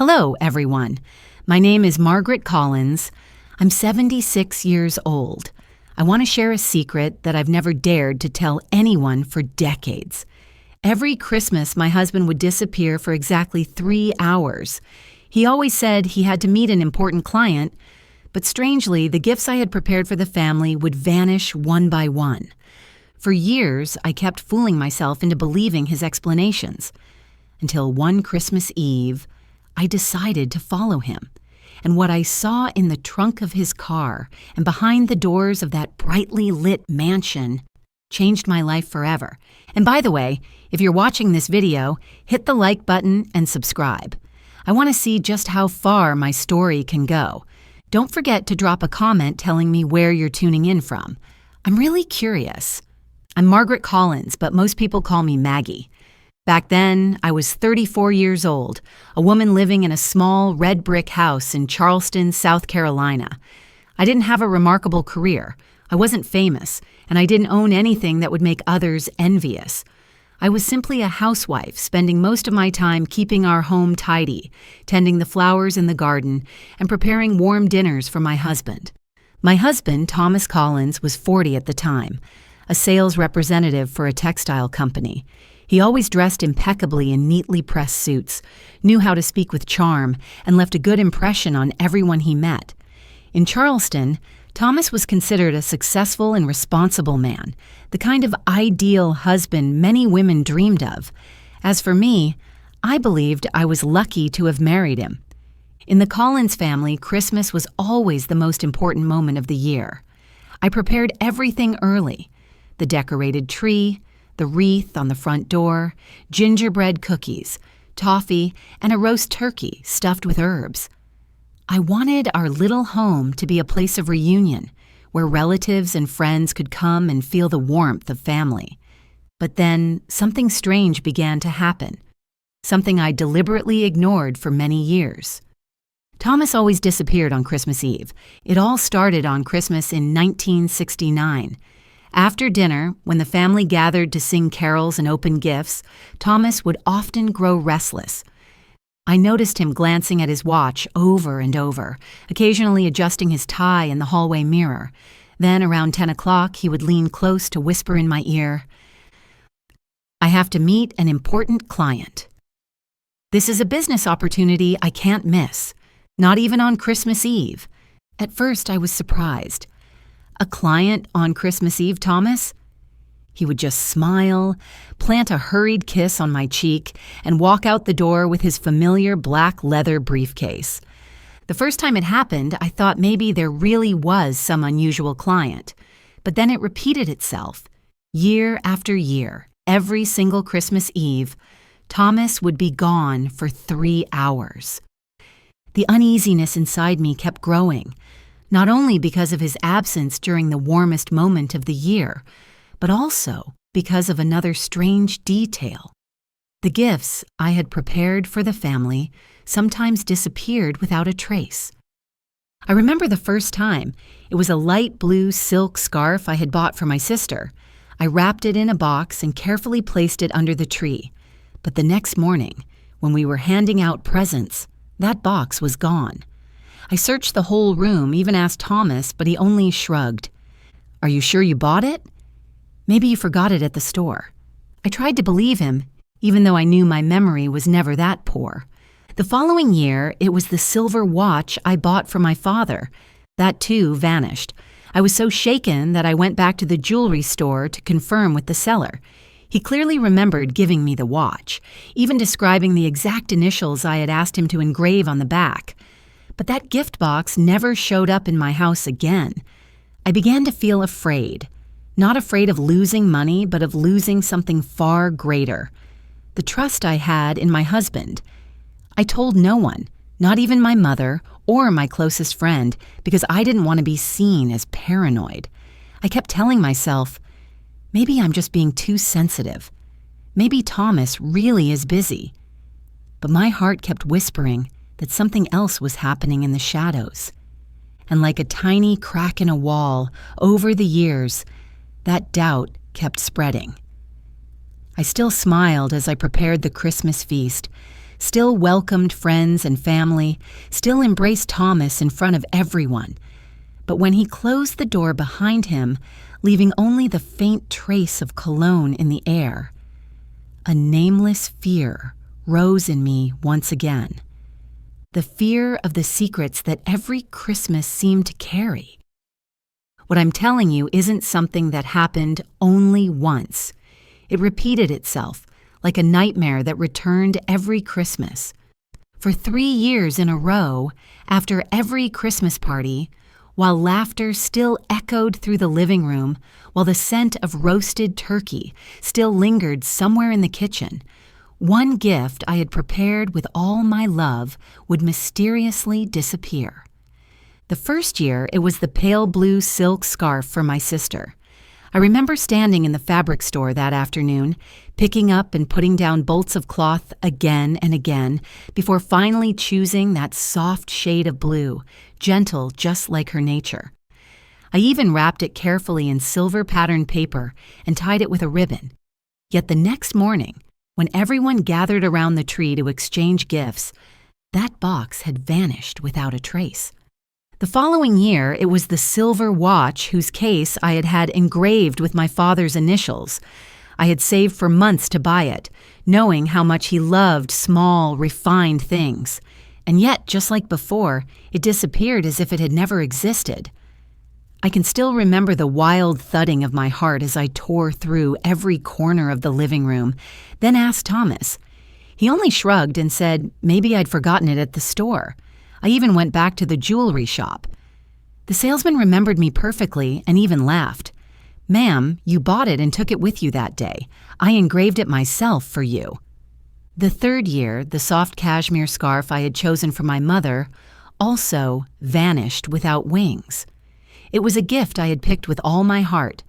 Hello, everyone. My name is Margaret Collins. I'm 76 years old. I want to share a secret that I've never dared to tell anyone for decades. Every Christmas, my husband would disappear for exactly 3 hours. He always said he had to meet an important client, but strangely, the gifts I had prepared for the family would vanish one by one. For years, I kept fooling myself into believing his explanations, until one Christmas Eve, I decided to follow him. And what I saw in the trunk of his car and behind the doors of that brightly lit mansion changed my life forever. And by the way, if you're watching this video, hit the like button and subscribe. I want to see just how far my story can go. Don't forget to drop a comment telling me where you're tuning in from. I'm really curious. I'm Margaret Collins, but most people call me Maggie. Back then, I was 34 years old, a woman living in a small red brick house in Charleston, South Carolina. I didn't have a remarkable career. I wasn't famous, and I didn't own anything that would make others envious. I was simply a housewife, spending most of my time keeping our home tidy, tending the flowers in the garden, and preparing warm dinners for my husband. My husband, Thomas Collins, was 40 at the time, a sales representative for a textile company. He always dressed impeccably in neatly pressed suits, knew how to speak with charm, and left a good impression on everyone he met. In Charleston, Thomas was considered a successful and responsible man, the kind of ideal husband many women dreamed of. As for me, I believed I was lucky to have married him. In the Collins family, Christmas was always the most important moment of the year. I prepared everything early: the decorated tree, the wreath on the front door, gingerbread cookies, toffee, and a roast turkey stuffed with herbs. I wanted our little home to be a place of reunion, where relatives and friends could come and feel the warmth of family. But then something strange began to happen, something I deliberately ignored for many years. Thomas always disappeared on Christmas Eve. It all started on Christmas in 1969. After dinner, when the family gathered to sing carols and open gifts, Thomas would often grow restless. I noticed him glancing at his watch over and over, occasionally adjusting his tie in the hallway mirror. Then, around 10 o'clock, he would lean close to whisper in my ear, "I have to meet an important client. This is a business opportunity I can't miss, not even on Christmas Eve." At first, I was surprised. "A client on Christmas Eve, Thomas?" He would just smile, plant a hurried kiss on my cheek, and walk out the door with his familiar black leather briefcase. The first time it happened, I thought maybe there really was some unusual client. But then it repeated itself. Year after year, every single Christmas Eve, Thomas would be gone for 3 hours. The uneasiness inside me kept growing, not only because of his absence during the warmest moment of the year, but also because of another strange detail. The gifts I had prepared for the family sometimes disappeared without a trace. I remember the first time. It was a light blue silk scarf I had bought for my sister. I wrapped it in a box and carefully placed it under the tree. But the next morning, when we were handing out presents, that box was gone. I searched the whole room, even asked Thomas, but he only shrugged. "Are you sure you bought it? Maybe you forgot it at the store." I tried to believe him, even though I knew my memory was never that poor. The following year, it was the silver watch I bought for my father. That too vanished. I was so shaken that I went back to the jewelry store to confirm with the seller. He clearly remembered giving me the watch, even describing the exact initials I had asked him to engrave on the back. But that gift box never showed up in my house again. I began to feel afraid. Not afraid of losing money, but of losing something far greater: the trust I had in my husband. I told no one, not even my mother or my closest friend, because I didn't want to be seen as paranoid. I kept telling myself, maybe I'm just being too sensitive. Maybe Thomas really is busy. But my heart kept whispering that something else was happening in the shadows. And like a tiny crack in a wall, over the years, that doubt kept spreading. I still smiled as I prepared the Christmas feast, still welcomed friends and family, still embraced Thomas in front of everyone. But when he closed the door behind him, leaving only the faint trace of cologne in the air, a nameless fear rose in me once again. The fear of the secrets that every Christmas seemed to carry. What I'm telling you isn't something that happened only once. It repeated itself like a nightmare that returned every Christmas. For 3 years in a row, after every Christmas party, while laughter still echoed through the living room, while the scent of roasted turkey still lingered somewhere in the kitchen, one gift I had prepared with all my love would mysteriously disappear. The first year, it was the pale blue silk scarf for my sister. I remember standing in the fabric store that afternoon, picking up and putting down bolts of cloth again and again, before finally choosing that soft shade of blue, gentle just like her nature. I even wrapped it carefully in silver patterned paper and tied it with a ribbon. Yet the next morning, when everyone gathered around the tree to exchange gifts, that box had vanished without a trace. The following year, it was the silver watch whose case I had had engraved with my father's initials. I had saved for months to buy it, knowing how much he loved small, refined things. And yet, just like before, it disappeared as if it had never existed. I can still remember the wild thudding of my heart as I tore through every corner of the living room, then asked Thomas. He only shrugged and said maybe I'd forgotten it at the store. I even went back to the jewelry shop. The salesman remembered me perfectly and even laughed. "Ma'am, you bought it and took it with you that day. I engraved it myself for you." The third year, the soft cashmere scarf I had chosen for my mother also vanished without wings. It was a gift I had picked with all my heart,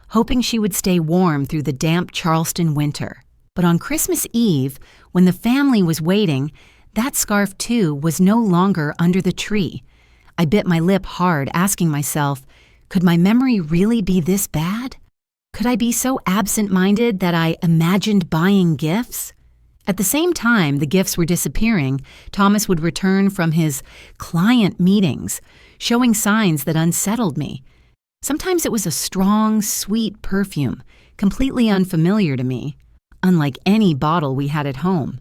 hoping she would stay warm through the damp Charleston winter. But on Christmas Eve, when the family was waiting, that scarf too was no longer under the tree. I bit my lip hard, asking myself, could my memory really be this bad? Could I be so absent-minded that I imagined buying gifts? At the same time the gifts were disappearing, Thomas would return from his client meetings, showing signs that unsettled me. Sometimes it was a strong, sweet perfume, completely unfamiliar to me, unlike any bottle we had at home.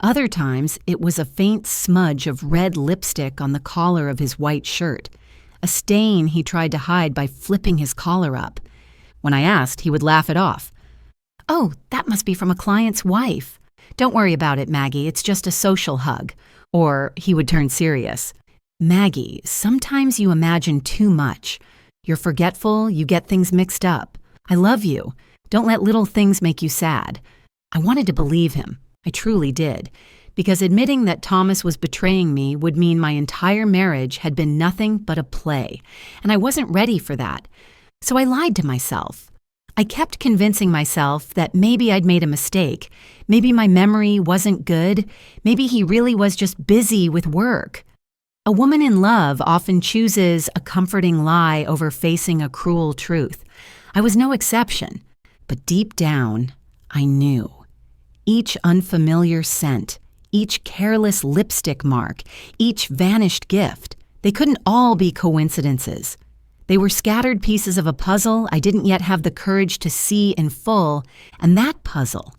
Other times, it was a faint smudge of red lipstick on the collar of his white shirt, a stain he tried to hide by flipping his collar up. When I asked, he would laugh it off. "Oh, that must be from a client's wife. Don't worry about it, Maggie, it's just a social hug." Or he would turn serious. "Maggie, sometimes you imagine too much. You're forgetful, you get things mixed up. I love you. Don't let little things make you sad." I wanted to believe him. I truly did, because admitting that Thomas was betraying me would mean my entire marriage had been nothing but a play, and I wasn't ready for that. So I lied to myself. I kept convincing myself that maybe I'd made a mistake, maybe my memory wasn't good, maybe he really was just busy with work. A woman in love often chooses a comforting lie over facing a cruel truth. I was no exception, but deep down, I knew. Each unfamiliar scent, each careless lipstick mark, each vanished gift, they couldn't all be coincidences. They were scattered pieces of a puzzle I didn't yet have the courage to see in full, and that puzzle,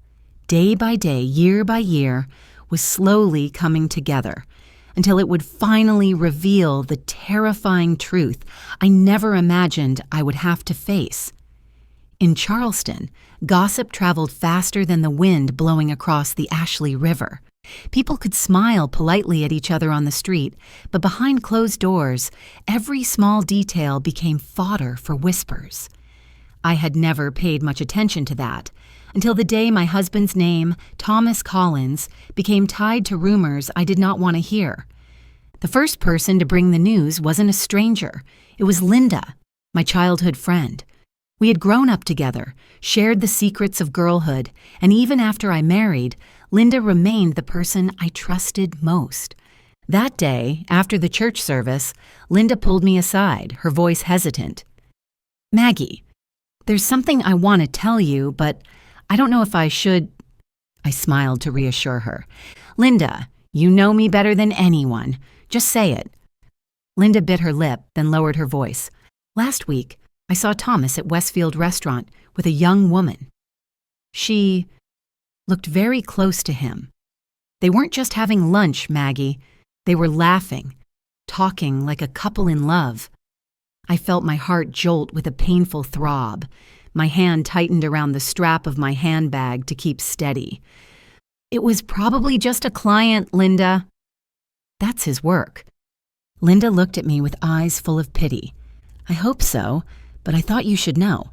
day by day, year by year, was slowly coming together until it would finally reveal the terrifying truth I never imagined I would have to face. In Charleston, gossip traveled faster than the wind blowing across the Ashley River. People could smile politely at each other on the street, but behind closed doors, every small detail became fodder for whispers. I had never paid much attention to that, until the day my husband's name, Thomas Collins, became tied to rumors I did not want to hear. The first person to bring the news wasn't a stranger. It was Linda, my childhood friend. We had grown up together, shared the secrets of girlhood, and even after I married, Linda remained the person I trusted most. That day, after the church service, Linda pulled me aside, her voice hesitant. "Maggie, there's something I want to tell you, but I don't know if I should." I smiled to reassure her. "Linda, you know me better than anyone. Just say it." Linda bit her lip, then lowered her voice. "Last week, I saw Thomas at Westfield Restaurant with a young woman. She looked very close to him. They weren't just having lunch, Maggie. They were laughing, talking like a couple in love." I felt my heart jolt with a painful throb. My hand tightened around the strap of my handbag to keep steady. "It was probably just a client, Linda." "That's his work." Linda looked at me with eyes full of pity. "I hope so, but I thought you should know."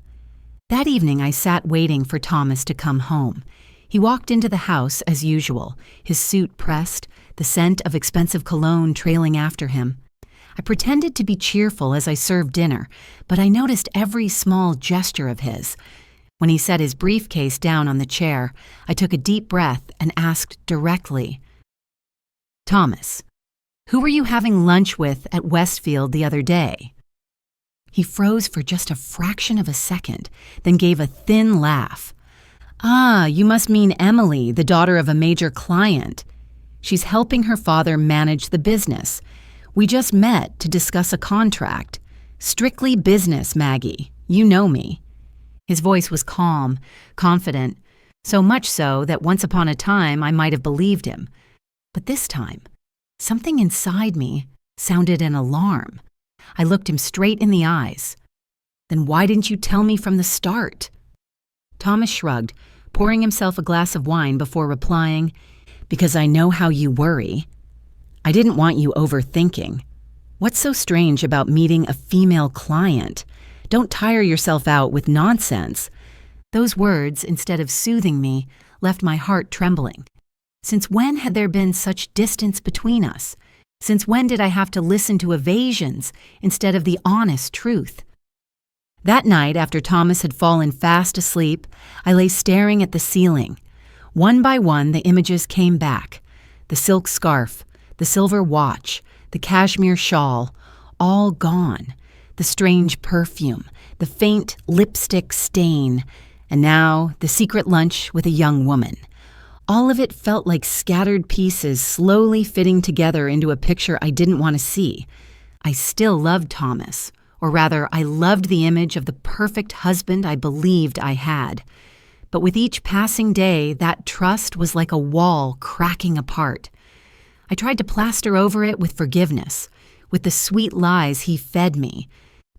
That evening I sat waiting for Thomas to come home. He walked into the house as usual, his suit pressed, the scent of expensive cologne trailing after him. I pretended to be cheerful as I served dinner, but I noticed every small gesture of his. When he set his briefcase down on the chair, I took a deep breath and asked directly, "Thomas, who were you having lunch with at Westfield the other day?" He froze for just a fraction of a second, then gave a thin laugh. "Ah, you must mean Emily, the daughter of a major client. She's helping her father manage the business. We just met to discuss a contract. Strictly business, Maggie. You know me." His voice was calm, confident, so much so that once upon a time I might have believed him. But this time, something inside me sounded an alarm. I looked him straight in the eyes. "Then why didn't you tell me from the start?" Thomas shrugged, pouring himself a glass of wine before replying, "Because I know how you worry. I didn't want you overthinking. What's so strange about meeting a female client? Don't tire yourself out with nonsense." Those words, instead of soothing me, left my heart trembling. Since when had there been such distance between us? Since when did I have to listen to evasions instead of the honest truth? That night, after Thomas had fallen fast asleep, I lay staring at the ceiling. One by one, the images came back. The silk scarf, the silver watch, the cashmere shawl, all gone. The strange perfume, the faint lipstick stain, and now the secret lunch with a young woman. All of it felt like scattered pieces slowly fitting together into a picture I didn't want to see. I still loved Thomas, or rather, I loved the image of the perfect husband I believed I had. But with each passing day, that trust was like a wall cracking apart. I tried to plaster over it with forgiveness, with the sweet lies he fed me,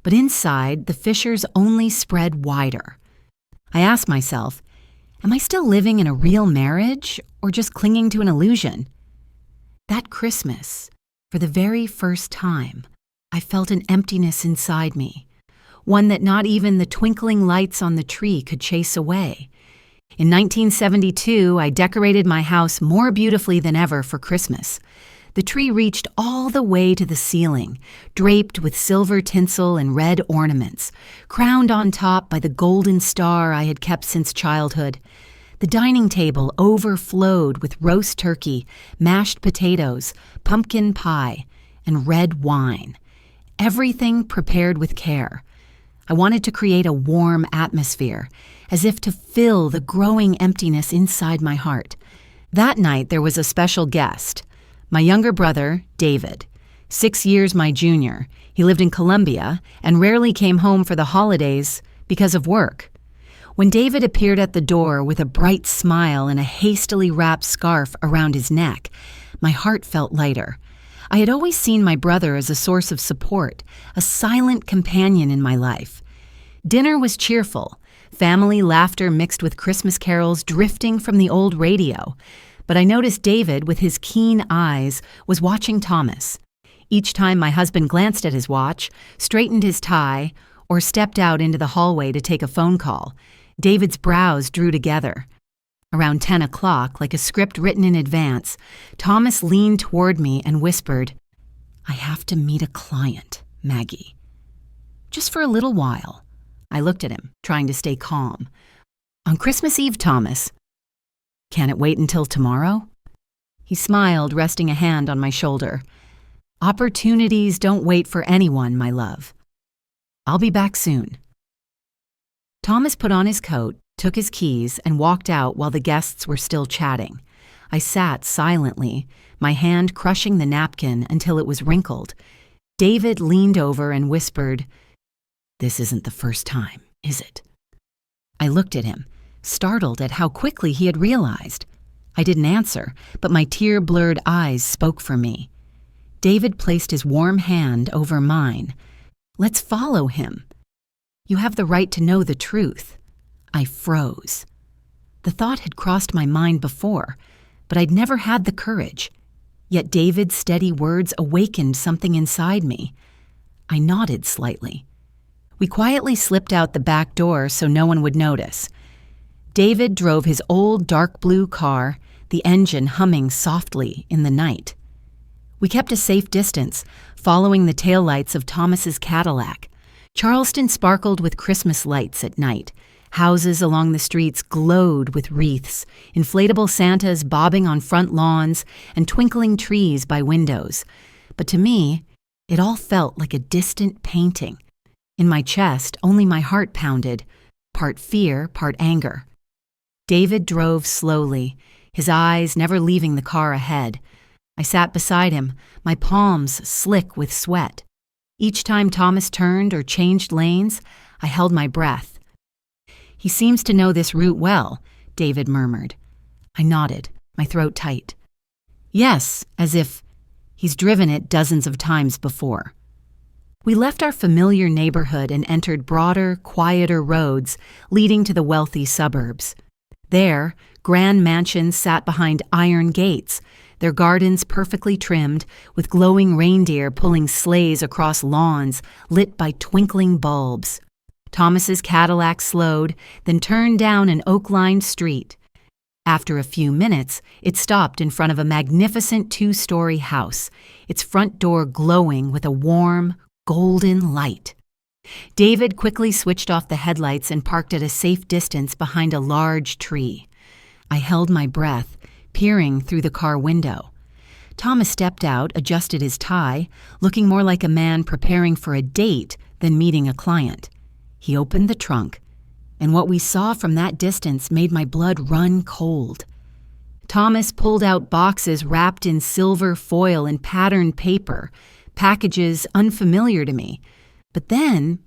but inside, the fissures only spread wider. I asked myself, am I still living in a real marriage or just clinging to an illusion? That Christmas, for the very first time, I felt an emptiness inside me, one that not even the twinkling lights on the tree could chase away. In 1972, I decorated my house more beautifully than ever for Christmas. The tree reached all the way to the ceiling, draped with silver tinsel and red ornaments, crowned on top by the golden star I had kept since childhood. The dining table overflowed with roast turkey, mashed potatoes, pumpkin pie, and red wine. Everything prepared with care. I wanted to create a warm atmosphere, as if to fill the growing emptiness inside my heart. That night there was a special guest, my younger brother, David, 6 years my junior. He lived in Colombia and rarely came home for the holidays because of work. When David appeared at the door with a bright smile and a hastily wrapped scarf around his neck, my heart felt lighter. I had always seen my brother as a source of support, a silent companion in my life. Dinner was cheerful, family laughter mixed with Christmas carols drifting from the old radio. But I noticed David, with his keen eyes, was watching Thomas. Each time my husband glanced at his watch, straightened his tie, or stepped out into the hallway to take a phone call, David's brows drew together. Around 10 o'clock, like a script written in advance, Thomas leaned toward me and whispered, "I have to meet a client, Maggie." Just for a little while. I looked at him, trying to stay calm. "On Christmas Eve, Thomas." "Can it wait until tomorrow?" He smiled, resting a hand on my shoulder. "Opportunities don't wait for anyone, my love. I'll be back soon." Thomas put on his coat, took his keys, and walked out while the guests were still chatting. I sat silently, my hand crushing the napkin until it was wrinkled. David leaned over and whispered, "This isn't the first time, is it?" I looked at him, startled at how quickly he had realized. I didn't answer, but my tear-blurred eyes spoke for me. David placed his warm hand over mine. "Let's follow him. You have the right to know the truth." I froze. The thought had crossed my mind before, but I'd never had the courage. Yet David's steady words awakened something inside me. I nodded slightly. We quietly slipped out the back door so no one would notice. David drove his old dark blue car, the engine humming softly in the night. We kept a safe distance, following the taillights of Thomas's Cadillac. Charleston sparkled with Christmas lights at night. Houses along the streets glowed with wreaths, inflatable Santas bobbing on front lawns, and twinkling trees by windows. But to me, it all felt like a distant painting. In my chest, only my heart pounded, part fear, part anger. David drove slowly, his eyes never leaving the car ahead. I sat beside him, my palms slick with sweat. Each time Thomas turned or changed lanes, I held my breath. "He seems to know this route well," David murmured. I nodded, my throat tight. "Yes," as if he's driven it dozens of times before. We left our familiar neighborhood and entered broader, quieter roads leading to the wealthy suburbs. There, grand mansions sat behind iron gates, their gardens perfectly trimmed, with glowing reindeer pulling sleighs across lawns lit by twinkling bulbs. Thomas's Cadillac slowed, then turned down an oak-lined street. After a few minutes, it stopped in front of a magnificent two-story house, its front door glowing with a warm, golden light. David quickly switched off the headlights and parked at a safe distance behind a large tree. I held my breath, peering through the car window. Thomas stepped out, adjusted his tie, looking more like a man preparing for a date than meeting a client. He opened the trunk, and what we saw from that distance made my blood run cold. Thomas pulled out boxes wrapped in silver foil and patterned paper, packages unfamiliar to me. But then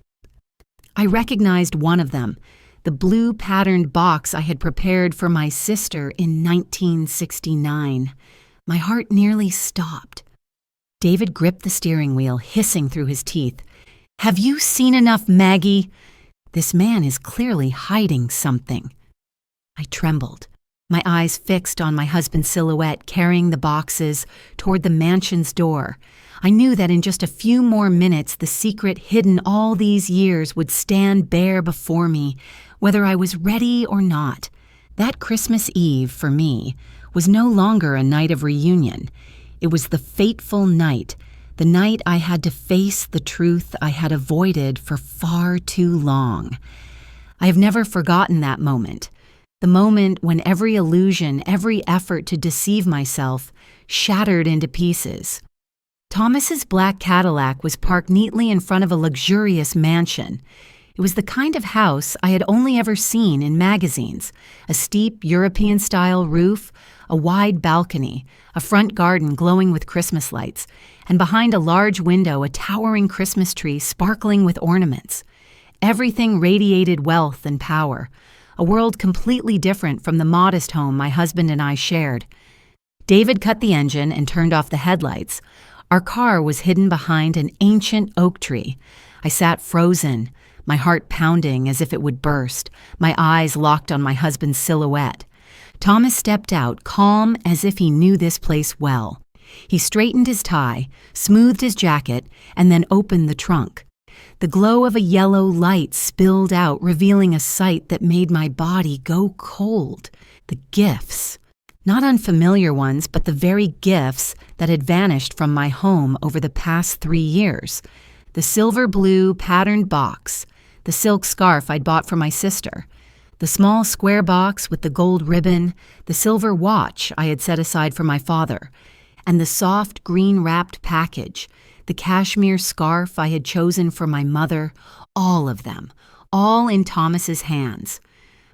I recognized one of them, the blue patterned box I had prepared for my sister in 1969. My heart nearly stopped. David gripped the steering wheel, hissing through his teeth. "Have you seen enough, Maggie? This man is clearly hiding something." I trembled, my eyes fixed on my husband's silhouette carrying the boxes toward the mansion's door. I knew that in just a few more minutes the secret hidden all these years would stand bare before me, whether I was ready or not. That Christmas Eve, for me, was no longer a night of reunion. It was the fateful night, the night I had to face the truth I had avoided for far too long. I have never forgotten that moment, the moment when every illusion, every effort to deceive myself, shattered into pieces. Thomas's black Cadillac was parked neatly in front of a luxurious mansion. It was the kind of house I had only ever seen in magazines, a steep European-style roof, a wide balcony, a front garden glowing with Christmas lights, and behind a large window a towering Christmas tree sparkling with ornaments. Everything radiated wealth and power, a world completely different from the modest home my husband and I shared. David cut the engine and turned off the headlights. Our car was hidden behind an ancient oak tree. I sat frozen, my heart pounding as if it would burst, my eyes locked on my husband's silhouette. Thomas stepped out, calm as if he knew this place well. He straightened his tie, smoothed his jacket, and then opened the trunk. The glow of a yellow light spilled out, revealing a sight that made my body go cold. The gifts. Not unfamiliar ones, but the very gifts that had vanished from my home over the past 3 years. The silver blue patterned box, the silk scarf I'd bought for my sister, the small square box with the gold ribbon, the silver watch I had set aside for my father, and the soft green-wrapped package, the cashmere scarf I had chosen for my mother, all of them, all in Thomas's hands.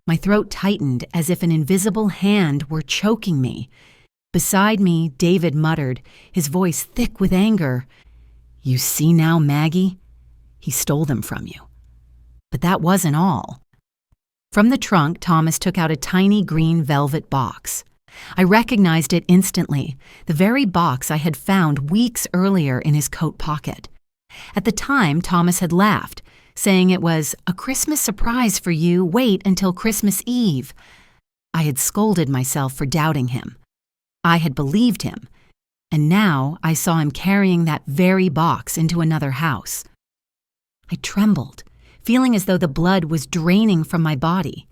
My throat tightened as if an invisible hand were choking me. Beside me, David muttered, his voice thick with anger. "You see now, Maggie? He stole them from you." But that wasn't all. From the trunk, Thomas took out a tiny green velvet box. I recognized it instantly, the very box I had found weeks earlier in his coat pocket. At the time, Thomas had laughed, saying it was a Christmas surprise for you, wait until Christmas Eve. I had scolded myself for doubting him. I had believed him, and now I saw him carrying that very box into another house. I trembled, feeling as though the blood was draining from my body.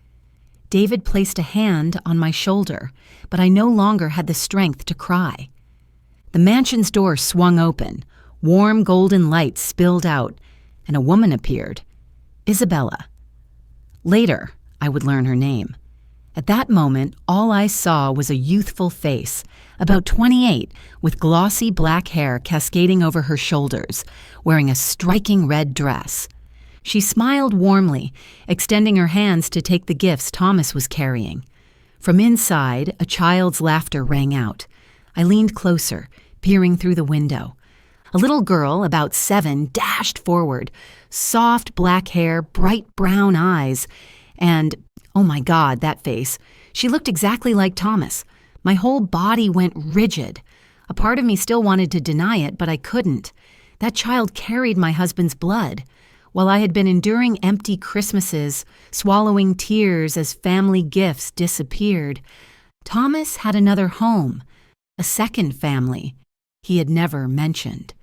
David placed a hand on my shoulder, but I no longer had the strength to cry. The mansion's door swung open, warm golden light spilled out, and a woman appeared, Isabella. Later, I would learn her name. At that moment, all I saw was a youthful face, about 28, with glossy black hair cascading over her shoulders, wearing a striking red dress. She smiled warmly, extending her hands to take the gifts Thomas was carrying. From inside, a child's laughter rang out. I leaned closer, peering through the window. A little girl, about 7, dashed forward, soft black hair, bright brown eyes, and, oh my God, that face. She looked exactly like Thomas. My whole body went rigid. A part of me still wanted to deny it, but I couldn't. That child carried my husband's blood. While I had been enduring empty Christmases, swallowing tears as family gifts disappeared, Thomas had another home, a second family he had never mentioned.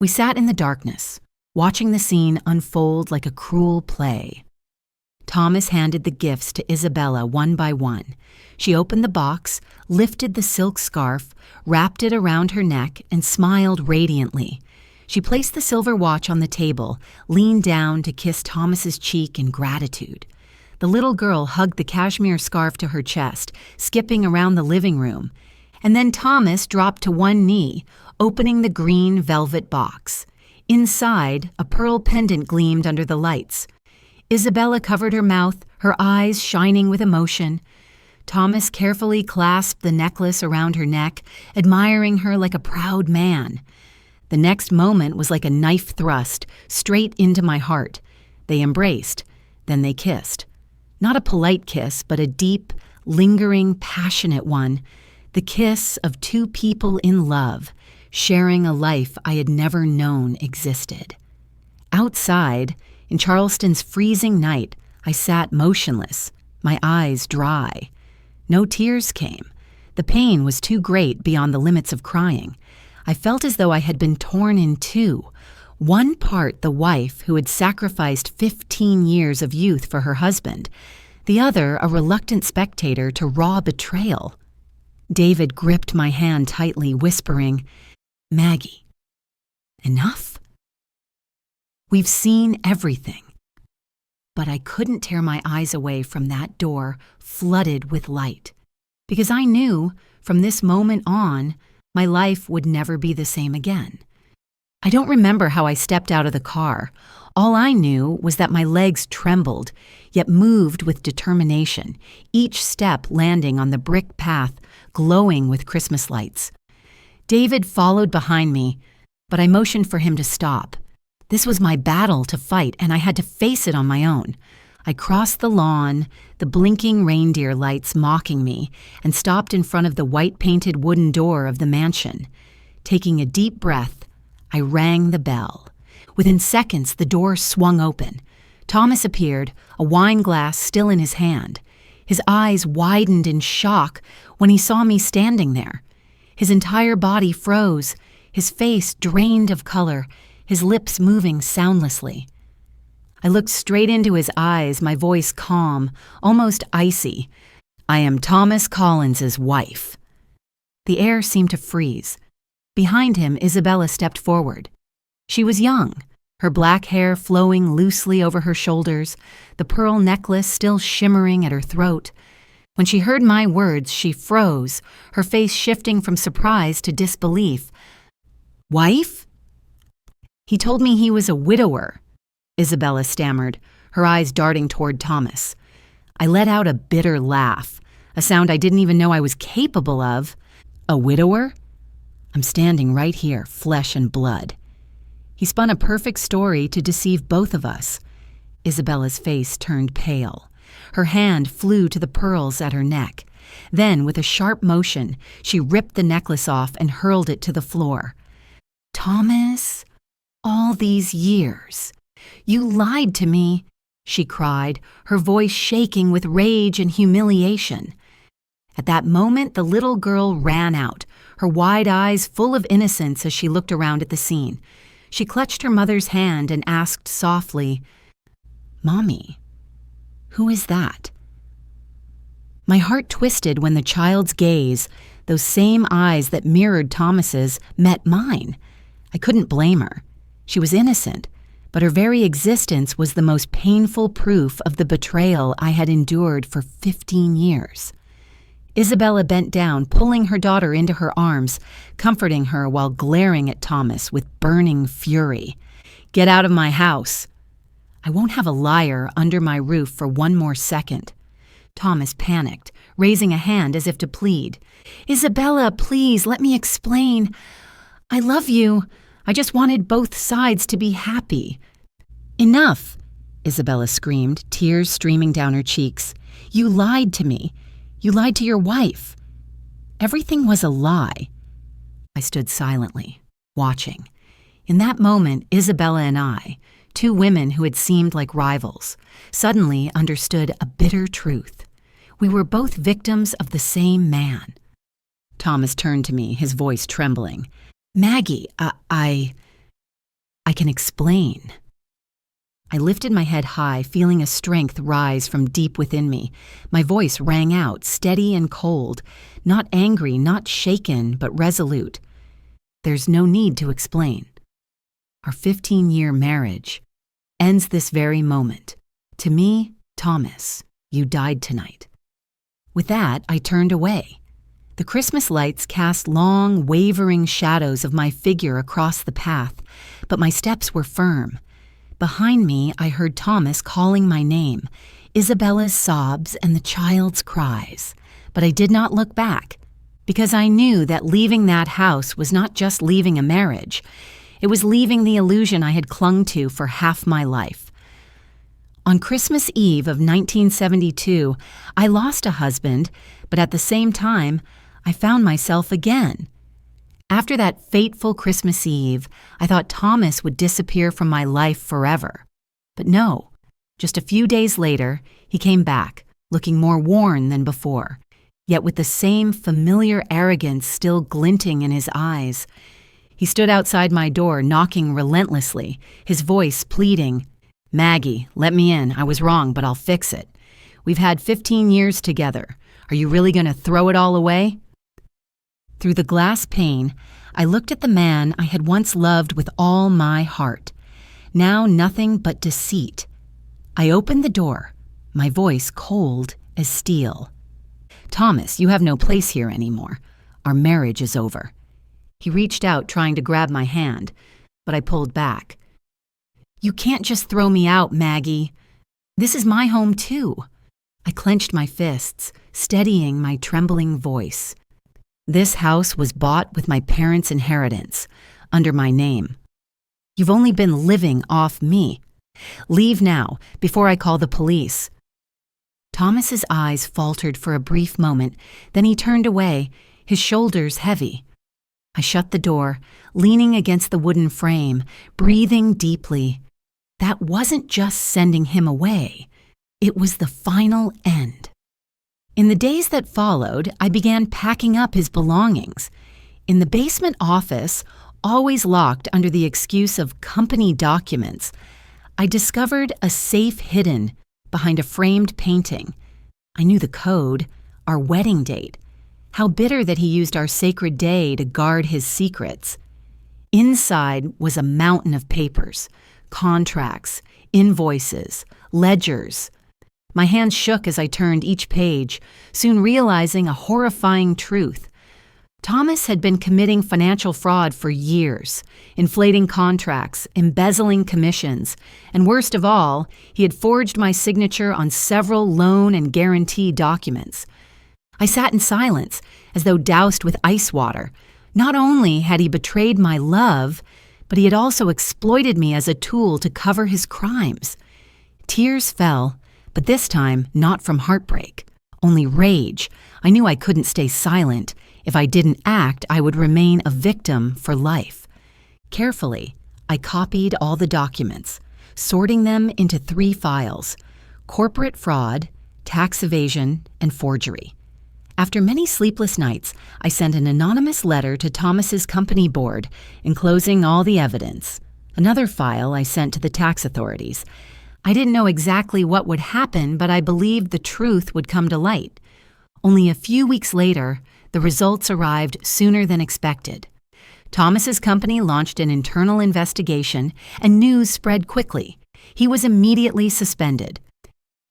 We sat in the darkness, watching the scene unfold like a cruel play. Thomas handed the gifts to Isabella one by one. She opened the box, lifted the silk scarf, wrapped it around her neck, and smiled radiantly. She placed the silver watch on the table, leaned down to kiss Thomas's cheek in gratitude. The little girl hugged the cashmere scarf to her chest, skipping around the living room. And then Thomas dropped to one knee, opening the green velvet box. Inside, a pearl pendant gleamed under the lights. Isabella covered her mouth, her eyes shining with emotion. Thomas carefully clasped the necklace around her neck, admiring her like a proud man. The next moment was like a knife thrust, straight into my heart. They embraced, then they kissed. Not a polite kiss, but a deep, lingering, passionate one. The kiss of two people in love, sharing a life I had never known existed. Outside, in Charleston's freezing night, I sat motionless, my eyes dry. No tears came. The pain was too great beyond the limits of crying. I felt as though I had been torn in two. One part the wife who had sacrificed 15 years of youth for her husband, the other a reluctant spectator to raw betrayal. David gripped my hand tightly, whispering, "Maggie, enough? We've seen everything." But I couldn't tear my eyes away from that door flooded with light, because I knew from this moment on, my life would never be the same again. I don't remember how I stepped out of the car. All I knew was that my legs trembled, yet moved with determination, each step landing on the brick path, glowing with Christmas lights. David followed behind me, but I motioned for him to stop. This was my battle to fight, and I had to face it on my own. I crossed the lawn, the blinking reindeer lights mocking me, and stopped in front of the white-painted wooden door of the mansion. Taking a deep breath, I rang the bell. Within seconds, the door swung open. Thomas appeared, a wine glass still in his hand. His eyes widened in shock when he saw me standing there. His entire body froze, his face drained of color, his lips moving soundlessly. I looked straight into his eyes, my voice calm, almost icy. "I am Thomas Collins's wife." The air seemed to freeze. Behind him, Isabella stepped forward. She was young, her black hair flowing loosely over her shoulders, the pearl necklace still shimmering at her throat. When she heard my words, she froze, her face shifting from surprise to disbelief. "Wife?" "He told me he was a widower," Isabella stammered, her eyes darting toward Thomas. I let out a bitter laugh, a sound I didn't even know I was capable of. A widower? I'm standing right here, flesh and blood. He spun a perfect story to deceive both of us. Isabella's face turned pale. Her hand flew to the pearls at her neck. Then, with a sharp motion, she ripped the necklace off and hurled it to the floor. "Thomas, all these years, you lied to me," she cried, her voice shaking with rage and humiliation. At that moment, the little girl ran out, her wide eyes full of innocence as she looked around at the scene. She clutched her mother's hand and asked softly, "Mommy, who is that?" My heart twisted when the child's gaze, those same eyes that mirrored Thomas's, met mine. I couldn't blame her. She was innocent, but her very existence was the most painful proof of the betrayal I had endured for 15 years. Isabella bent down, pulling her daughter into her arms, comforting her while glaring at Thomas with burning fury. "Get out of my house. I won't have a liar under my roof for one more second." Thomas panicked, raising a hand as if to plead. "Isabella, please, let me explain. I love you. I just wanted both sides to be happy." "Enough," Isabella screamed, tears streaming down her cheeks. "You lied to me. You lied to your wife. Everything was a lie." I stood silently, watching. In that moment, Isabella and I, two women who had seemed like rivals, suddenly understood a bitter truth. We were both victims of the same man. Thomas turned to me, his voice trembling. "Maggie, I can explain." I lifted my head high, feeling a strength rise from deep within me. My voice rang out, steady and cold, not angry, not shaken, but resolute. "There's no need to explain. Our 15-year marriage ends this very moment. To me, Thomas, you died tonight." With that, I turned away. The Christmas lights cast long, wavering shadows of my figure across the path, but my steps were firm. Behind me, I heard Thomas calling my name, Isabella's sobs and the child's cries. But I did not look back, because I knew that leaving that house was not just leaving a marriage. It was leaving the illusion I had clung to for half my life. On Christmas Eve of 1972, I lost a husband, but at the same time, I found myself again. After that fateful Christmas Eve, I thought Thomas would disappear from my life forever. But no, just a few days later, he came back, looking more worn than before, yet with the same familiar arrogance still glinting in his eyes. He stood outside my door, knocking relentlessly, his voice pleading, "Maggie, let me in. I was wrong, but I'll fix it. We've had 15 years together. Are you really going to throw it all away?" Through the glass pane, I looked at the man I had once loved with all my heart. Now nothing but deceit. I opened the door, my voice cold as steel. "Thomas, you have no place here anymore. Our marriage is over." He reached out, trying to grab my hand, but I pulled back. "You can't just throw me out, Maggie. This is my home, too." I clenched my fists, steadying my trembling voice. "This house was bought with my parents' inheritance, under my name. You've only been living off me. Leave now, before I call the police." Thomas's eyes faltered for a brief moment, then he turned away, his shoulders heavy. I shut the door, leaning against the wooden frame, breathing deeply. That wasn't just sending him away. It was the final end. In the days that followed, I began packing up his belongings. In the basement office, always locked under the excuse of company documents, I discovered a safe hidden behind a framed painting. I knew the code, our wedding date. How bitter that he used our sacred day to guard his secrets. Inside was a mountain of papers, contracts, invoices, ledgers. My hands shook as I turned each page, soon realizing a horrifying truth. Thomas had been committing financial fraud for years, inflating contracts, embezzling commissions, and worst of all, he had forged my signature on several loan and guarantee documents. I sat in silence, as though doused with ice water. Not only had he betrayed my love, but he had also exploited me as a tool to cover his crimes. Tears fell, but this time not from heartbreak, only rage. I knew I couldn't stay silent. If I didn't act, I would remain a victim for life. Carefully, I copied all the documents, sorting them into 3 files: corporate fraud, tax evasion, and forgery. After many sleepless nights, I sent an anonymous letter to Thomas's company board, enclosing all the evidence. Another file I sent to the tax authorities. I didn't know exactly what would happen, but I believed the truth would come to light. Only a few weeks later, the results arrived sooner than expected. Thomas's company launched an internal investigation, and news spread quickly. He was immediately suspended.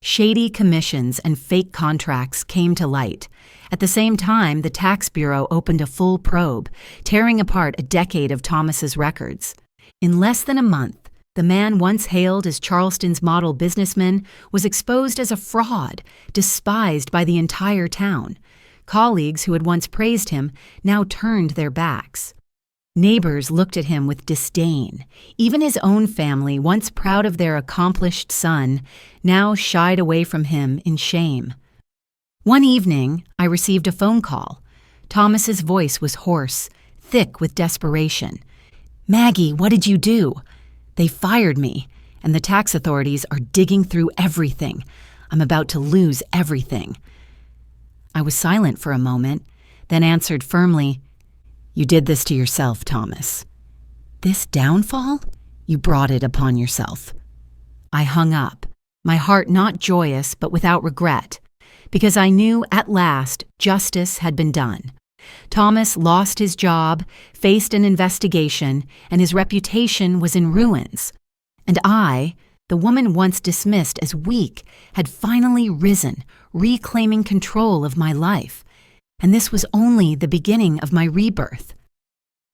Shady commissions and fake contracts came to light. At the same time, the Tax Bureau opened a full probe, tearing apart a decade of Thomas's records. In less than a month, the man once hailed as Charleston's model businessman was exposed as a fraud, despised by the entire town. Colleagues who had once praised him now turned their backs. Neighbors looked at him with disdain. Even his own family, once proud of their accomplished son, now shied away from him in shame. One evening, I received a phone call. Thomas's voice was hoarse, thick with desperation. "Maggie, what did you do? They fired me, and the tax authorities are digging through everything. I'm about to lose everything." I was silent for a moment, then answered firmly, "You did this to yourself, Thomas. This downfall? You brought it upon yourself." I hung up, my heart not joyous but without regret, because I knew at last justice had been done. Thomas lost his job, faced an investigation, and his reputation was in ruins. And I, the woman once dismissed as weak, had finally risen, reclaiming control of my life. And this was only the beginning of my rebirth.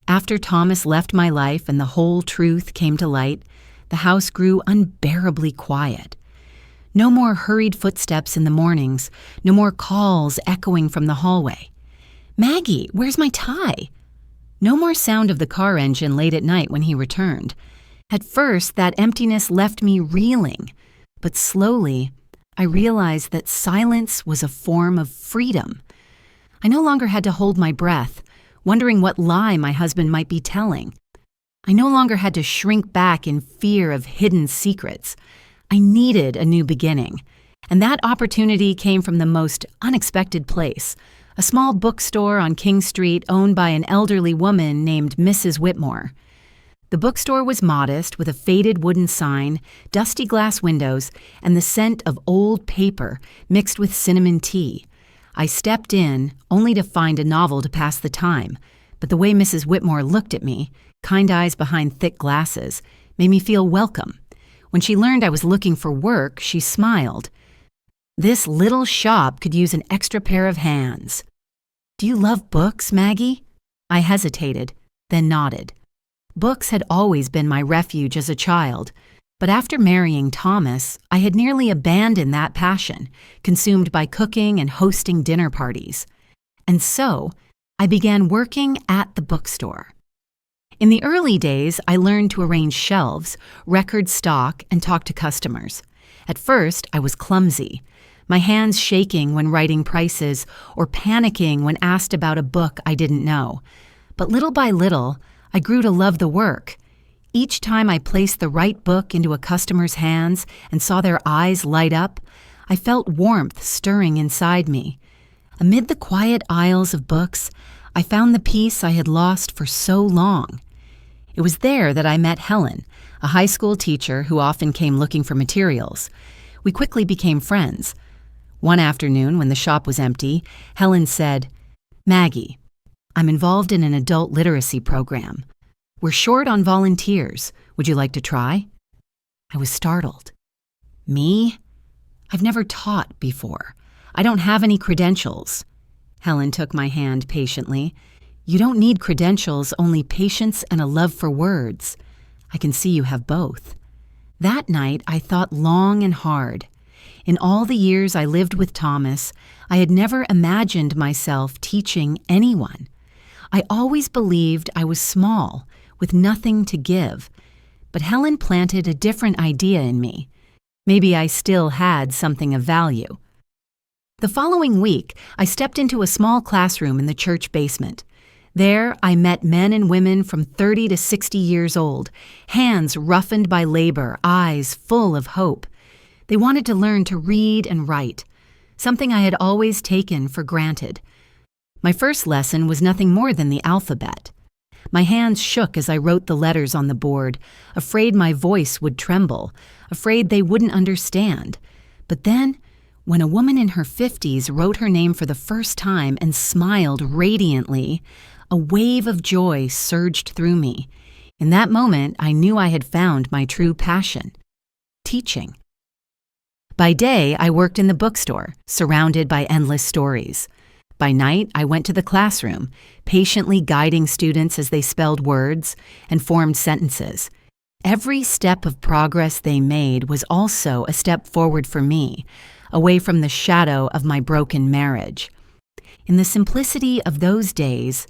After Thomas left my life and the whole truth came to light, the house grew unbearably quiet. No more hurried footsteps in the mornings, no more calls echoing from the hallway. "Maggie, where's my tie?" No more sound of the car engine late at night when he returned. At first, that emptiness left me reeling, but slowly, I realized that silence was a form of freedom. I no longer had to hold my breath, wondering what lie my husband might be telling. I no longer had to shrink back in fear of hidden secrets. I needed a new beginning, and that opportunity came from the most unexpected place, a small bookstore on King Street owned by an elderly woman named Mrs. Whitmore. The bookstore was modest, with a faded wooden sign, dusty glass windows, and the scent of old paper mixed with cinnamon tea. I stepped in, only to find a novel to pass the time, but the way Mrs. Whitmore looked at me, kind eyes behind thick glasses, made me feel welcome. When she learned I was looking for work, she smiled. This little shop could use an extra pair of hands. "Do you love books, Maggie?" I hesitated, then nodded. Books had always been my refuge as a child, but after marrying Thomas, I had nearly abandoned that passion, consumed by cooking and hosting dinner parties. And so, I began working at the bookstore. In the early days, I learned to arrange shelves, record stock, and talk to customers. At first, I was clumsy, my hands shaking when writing prices or panicking when asked about a book I didn't know. But little by little, I grew to love the work. Each time I placed the right book into a customer's hands and saw their eyes light up, I felt warmth stirring inside me. Amid the quiet aisles of books, I found the peace I had lost for so long. It was there that I met Helen, a high school teacher who often came looking for materials. We quickly became friends. One afternoon, when the shop was empty, Helen said, "Maggie, I'm involved in an adult literacy program. We're short on volunteers. Would you like to try?" I was startled. "Me? I've never taught before. I don't have any credentials." Helen took my hand patiently. You don't need credentials, only patience and a love for words. I can see you have both. That night, I thought long and hard. In all the years I lived with Thomas, I had never imagined myself teaching anyone. I always believed I was small, with nothing to give. But Helen planted a different idea in me. Maybe I still had something of value. The following week, I stepped into a small classroom in the church basement. There, I met men and women from 30 to 60 years old, hands roughened by labor, eyes full of hope. They wanted to learn to read and write, something I had always taken for granted. My first lesson was nothing more than the alphabet. My hands shook as I wrote the letters on the board, afraid my voice would tremble, afraid they wouldn't understand. But then, when a woman in her 50s wrote her name for the first time and smiled radiantly, a wave of joy surged through me. In that moment, I knew I had found my true passion: teaching. By day, I worked in the bookstore, surrounded by endless stories. By night, I went to the classroom, patiently guiding students as they spelled words and formed sentences. Every step of progress they made was also a step forward for me, away from the shadow of my broken marriage. In the simplicity of those days,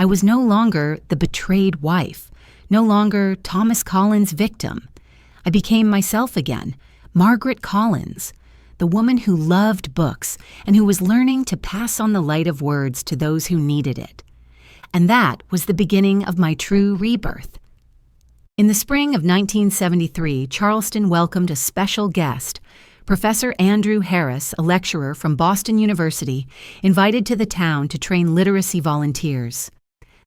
I was no longer the betrayed wife, no longer Thomas Collins' victim. I became myself again, Margaret Collins, the woman who loved books and who was learning to pass on the light of words to those who needed it. And that was the beginning of my true rebirth. In the spring of 1973, Charleston welcomed a special guest. Professor Andrew Harris, a lecturer from Boston University, invited to the town to train literacy volunteers.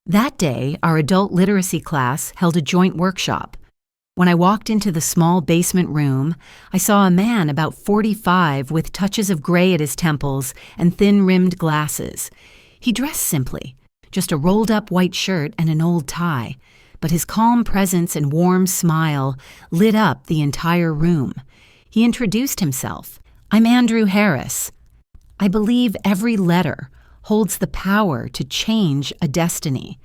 That day, our adult literacy class held a joint workshop. When I walked into the small basement room, I saw a man about 45 with touches of gray at his temples and thin-rimmed glasses. He dressed simply, just a rolled-up white shirt and an old tie, but his calm presence and warm smile lit up the entire room. He introduced himself. "I'm Andrew Harris. I believe every letter holds the power to change a destiny,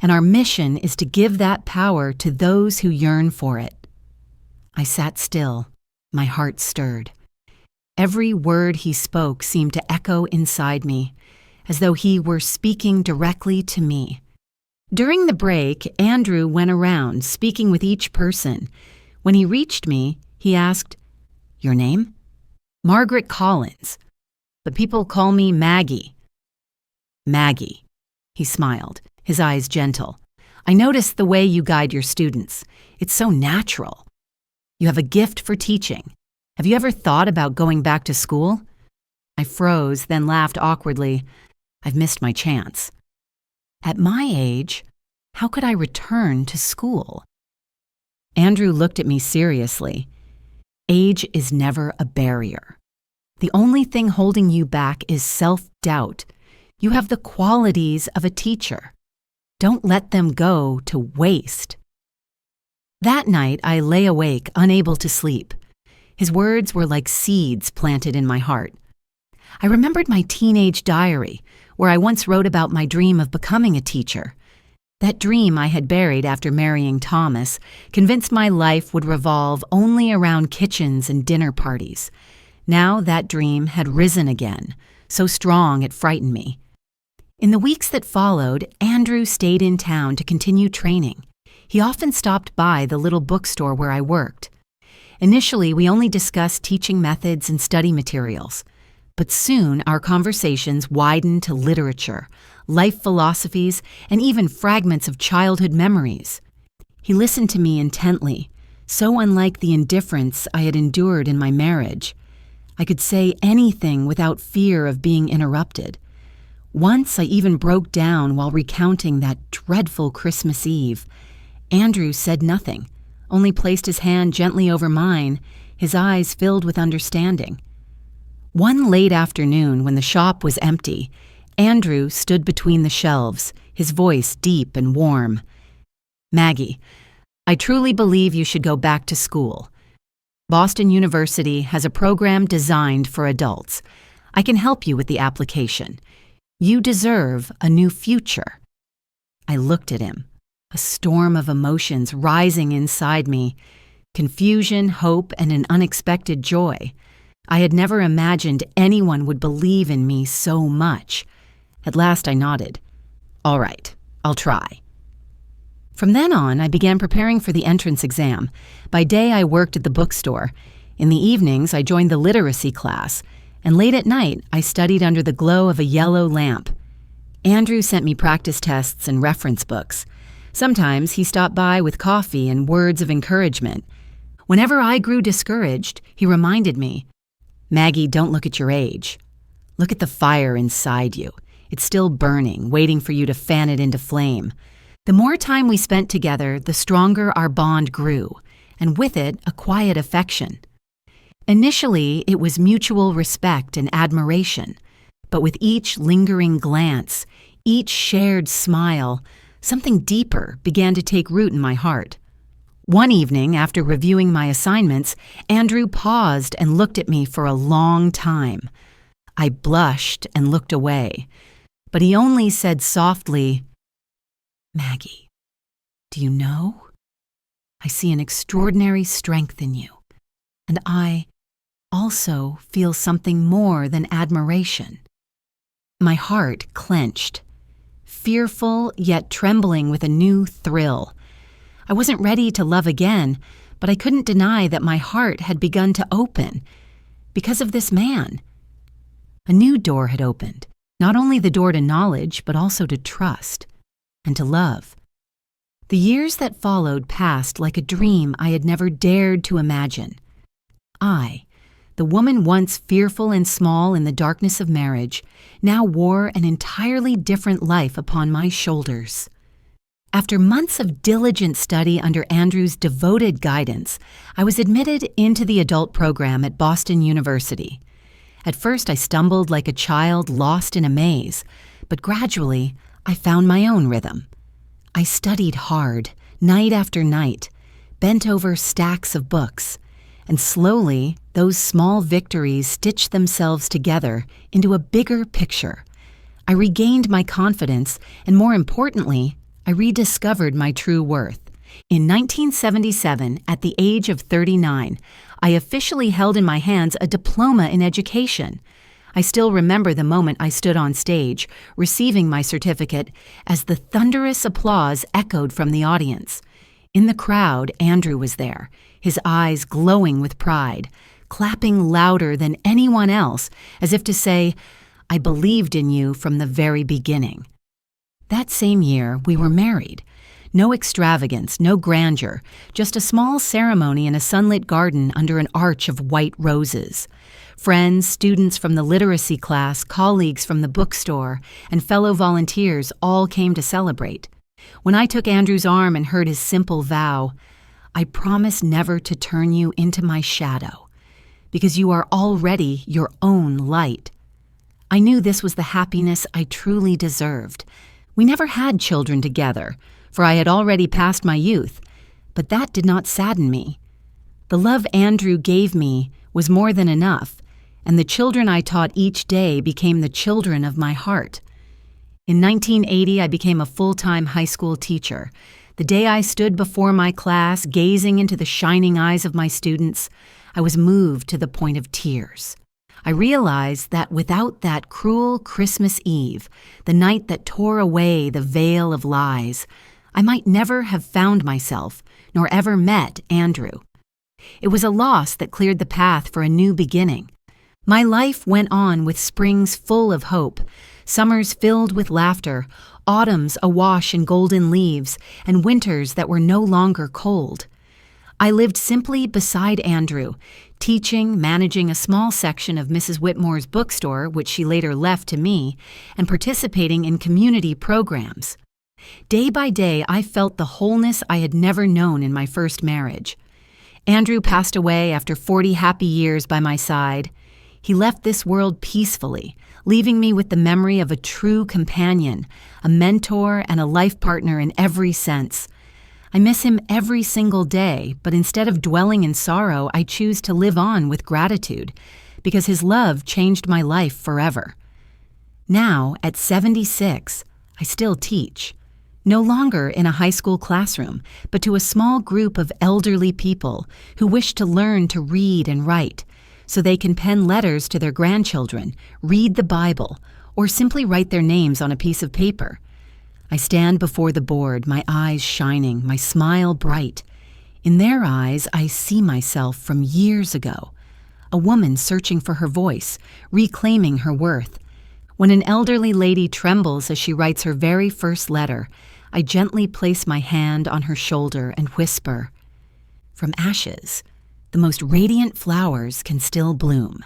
and our mission is to give that power to those who yearn for it." I sat still, my heart stirred. Every word he spoke seemed to echo inside me, as though he were speaking directly to me. During the break, Andrew went around, speaking with each person. When he reached me, he asked, "Your name?" "Margaret Collins, but people call me Maggie." "Maggie," he smiled, his eyes gentle. "I noticed the way you guide your students. It's so natural. You have a gift for teaching. Have you ever thought about going back to school?" I froze, then laughed awkwardly. I've missed my chance. At my age, how could I return to school? Andrew looked at me seriously. Age is never a barrier. The only thing holding you back is self-doubt. You have the qualities of a teacher. Don't let them go to waste. That night, I lay awake, unable to sleep. His words were like seeds planted in my heart. I remembered my teenage diary, where I once wrote about my dream of becoming a teacher. That dream I had buried after marrying Thomas, convinced my life would revolve only around kitchens and dinner parties. Now that dream had risen again, so strong it frightened me. In the weeks that followed, Andrew stayed in town to continue training. He often stopped by the little bookstore where I worked. Initially, we only discussed teaching methods and study materials. But soon, our conversations widened to literature, life philosophies, and even fragments of childhood memories. He listened to me intently, so unlike the indifference I had endured in my marriage. I could say anything without fear of being interrupted. Once I even broke down while recounting that dreadful Christmas Eve. Andrew said nothing, only placed his hand gently over mine, his eyes filled with understanding. One late afternoon, when the shop was empty, Andrew stood between the shelves, his voice deep and warm. "Maggie, I truly believe you should go back to school. Boston University has a program designed for adults. I can help you with the application. You deserve a new future." I looked at him, a storm of emotions rising inside me, confusion, hope, and an unexpected joy. I had never imagined anyone would believe in me so much. At last I nodded. All right, I'll try. From then on, I began preparing for the entrance exam. By day, I worked at the bookstore. In the evenings, I joined the literacy class. And late at night, I studied under the glow of a yellow lamp. Andrew sent me practice tests and reference books. Sometimes he stopped by with coffee and words of encouragement. Whenever I grew discouraged, he reminded me, "Maggie, don't look at your age. Look at the fire inside you. It's still burning, waiting for you to fan it into flame." The more time we spent together, the stronger our bond grew, and with it, a quiet affection. Initially, it was mutual respect and admiration, but with each lingering glance, each shared smile, something deeper began to take root in my heart. One evening, after reviewing my assignments, Andrew paused and looked at me for a long time. I blushed and looked away, but he only said softly, "Maggie, do you know? I see an extraordinary strength in you, and I also feel something more than admiration." My heart clenched, fearful yet trembling with a new thrill. I wasn't ready to love again, but I couldn't deny that my heart had begun to open because of this man. A new door had opened, not only the door to knowledge, but also to trust and to love. The years that followed passed like a dream I had never dared to imagine. I, the woman once fearful and small in the darkness of marriage, now wore an entirely different life upon my shoulders. After months of diligent study under Andrew's devoted guidance, I was admitted into the adult program at Boston University. At first, I stumbled like a child lost in a maze, but gradually, I found my own rhythm. I studied hard, night after night, bent over stacks of books, and slowly, those small victories stitched themselves together into a bigger picture. I regained my confidence, and more importantly, I rediscovered my true worth. In 1977, at the age of 39, I officially held in my hands a diploma in education. I still remember the moment I stood on stage, receiving my certificate, as the thunderous applause echoed from the audience. In the crowd, Andrew was there, his eyes glowing with pride, clapping louder than anyone else, as if to say, "I believed in you from the very beginning." That same year, we were married. No extravagance, no grandeur, just a small ceremony in a sunlit garden under an arch of white roses. Friends, students from the literacy class, colleagues from the bookstore, and fellow volunteers all came to celebrate. When I took Andrew's arm and heard his simple vow, "I promise never to turn you into my shadow, because you are already your own light," I knew this was the happiness I truly deserved. We never had children together, for I had already passed my youth, but that did not sadden me. The love Andrew gave me was more than enough, and the children I taught each day became the children of my heart. In 1980, I became a full-time high school teacher. The day I stood before my class, gazing into the shining eyes of my students, I was moved to the point of tears. I realized that without that cruel Christmas Eve, the night that tore away the veil of lies, I might never have found myself, nor ever met Andrew. It was a loss that cleared the path for a new beginning. My life went on with springs full of hope, summers filled with laughter, autumns awash in golden leaves, and winters that were no longer cold. I lived simply beside Andrew, teaching, managing a small section of Mrs. Whitmore's bookstore, which she later left to me, and participating in community programs. Day by day, I felt the wholeness I had never known in my first marriage. Andrew passed away after 40 happy years by my side. He left this world peacefully, leaving me with the memory of a true companion, a mentor, and a life partner in every sense. I miss him every single day, but instead of dwelling in sorrow, I choose to live on with gratitude, because his love changed my life forever. Now, at 76, I still teach. No longer in a high school classroom, but to a small group of elderly people who wish to learn to read and write, so they can pen letters to their grandchildren, read the Bible, or simply write their names on a piece of paper. I stand before the board, my eyes shining, my smile bright. In their eyes, I see myself from years ago, a woman searching for her voice, reclaiming her worth. When an elderly lady trembles as she writes her very first letter, I gently place my hand on her shoulder and whisper, "From ashes, the most radiant flowers can still bloom."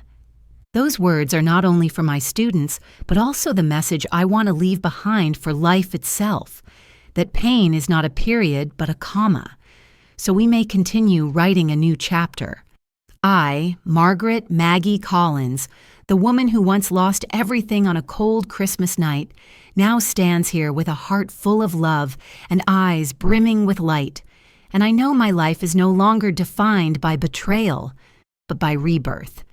Those words are not only for my students, but also the message I want to leave behind for life itself, that pain is not a period but a comma, so we may continue writing a new chapter. I, Margaret Maggie Collins, the woman who once lost everything on a cold Christmas night, now stands here with a heart full of love and eyes brimming with light, and I know my life is no longer defined by betrayal, but by rebirth.